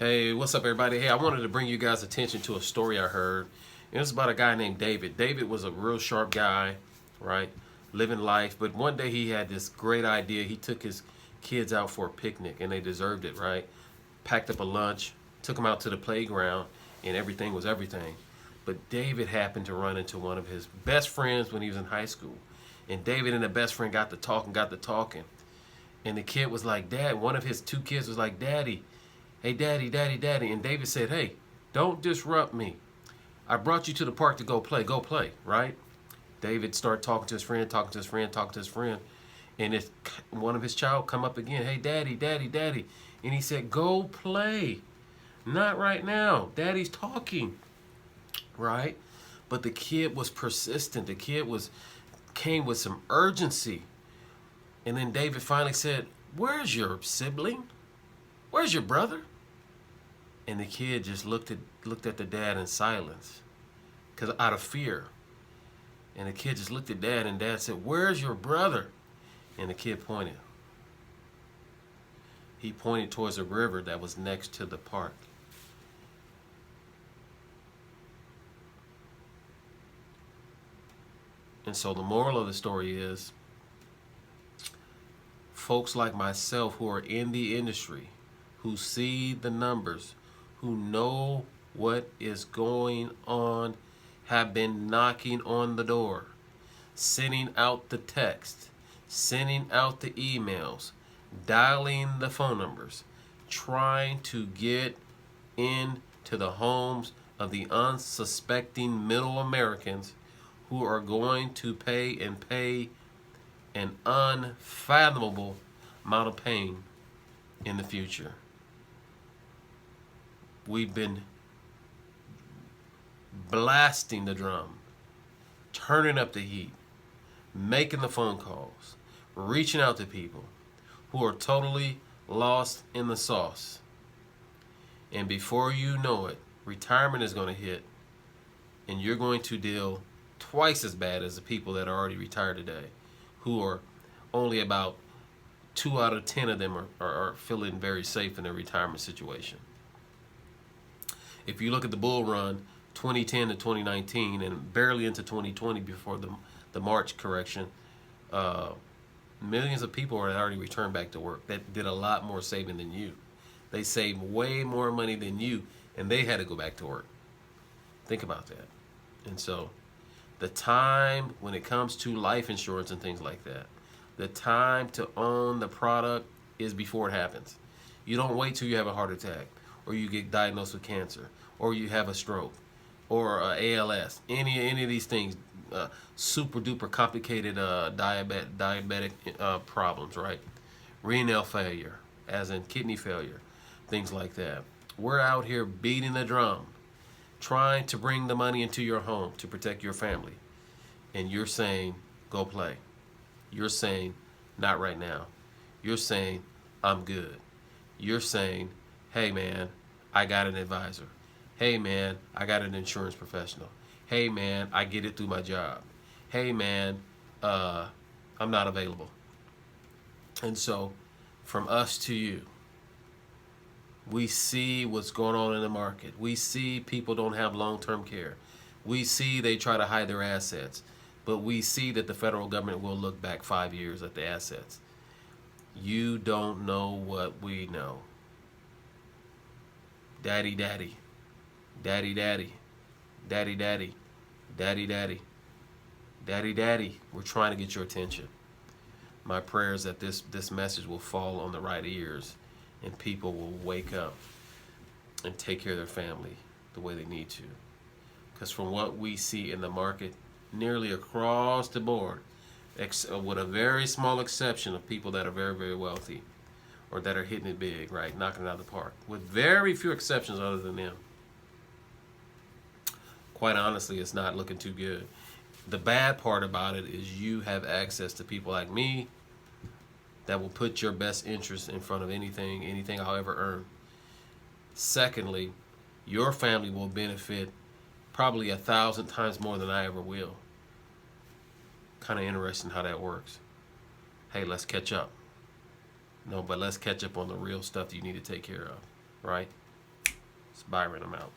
Hey, what's up, everybody? Hey, I wanted to bring you guys' attention to a story I heard. It was about a guy named David. David was a real sharp guy, right? Living life. But one day he had this great idea. He took his kids out for a picnic, and they deserved it, right? Packed up a lunch, took them out to the playground, and everything was everything. But David happened to run into one of his best friends when he was in high school. And David and the best friend got to talking. And the kid was like, Dad, one of his two kids was like, Daddy, hey, Daddy, Daddy, Daddy. And David said, hey, don't disrupt me. I brought you to the park to go play, right? David started talking to his friend, talking to his friend, talking to his friend. And one of his child come up again, hey, Daddy, Daddy, Daddy. And he said, go play. Not right now. Daddy's talking, right? But the kid was persistent. The kid came with some urgency. And then David finally said, where's your sibling? Where's your brother? And the kid just looked at the dad in silence, cause out of fear. And the kid just looked at Dad, and Dad said, where's your brother? And the kid pointed. He pointed towards a river that was next to the park. And so the moral of the story is, folks like myself who are in the industry, who see the numbers, who know what is going on, have been knocking on the door, sending out the text, sending out the emails, dialing the phone numbers, trying to get into the homes of the unsuspecting middle Americans who are going to pay an unfathomable amount of pain in the future. We've been blasting the drum, turning up the heat, making the phone calls, reaching out to people who are totally lost in the sauce. And before you know it, retirement is going to hit, and you're going to deal twice as bad as the people that are already retired today, who are only about 2 out of 10 of them are feeling very safe in their retirement situation. If you look at the bull run, 2010 to 2019, and barely into 2020 before the March correction, millions of people had already returned back to work that did a lot more saving than you. They saved way more money than you, and they had to go back to work. Think about that. And so the time when it comes to life insurance and things like that, the time to own the product is before it happens. You don't wait till you have a heart attack, or you get diagnosed with cancer, or you have a stroke, or ALS, any of these things, super duper complicated diabetic problems, right? Renal failure, as in kidney failure, things like that. We're out here beating the drum, trying to bring the money into your home to protect your family. And you're saying, go play. You're saying, not right now. You're saying, I'm good. You're saying, hey man, I got an advisor. Hey man, I got an insurance professional. Hey man, I get it through my job. Hey man, I'm not available. And so, from us to you, we see what's going on in the market. We see people don't have long-term care. We see they try to hide their assets. But we see that the federal government will look back 5 years at the assets. You don't know what we know. Daddy, daddy. Daddy, daddy. Daddy, daddy. Daddy, daddy. Daddy, daddy. We're trying to get your attention. My prayer is that this message will fall on the right ears, and people will wake up and take care of their family the way they need to. Because from what we see in the market, nearly across the board, with a very small exception of people that are very, very wealthy or that are hitting it big, right, knocking it out of the park, with very few exceptions other than them, quite honestly, it's not looking too good. The bad part about it is you have access to people like me that will put your best interest in front of anything I'll ever earn. Secondly, your family will benefit probably 1,000 times more than I ever will. Kind of interesting how that works. Hey, let's catch up. No, but let's catch up on the real stuff that you need to take care of, right? It's Byron. I'm out.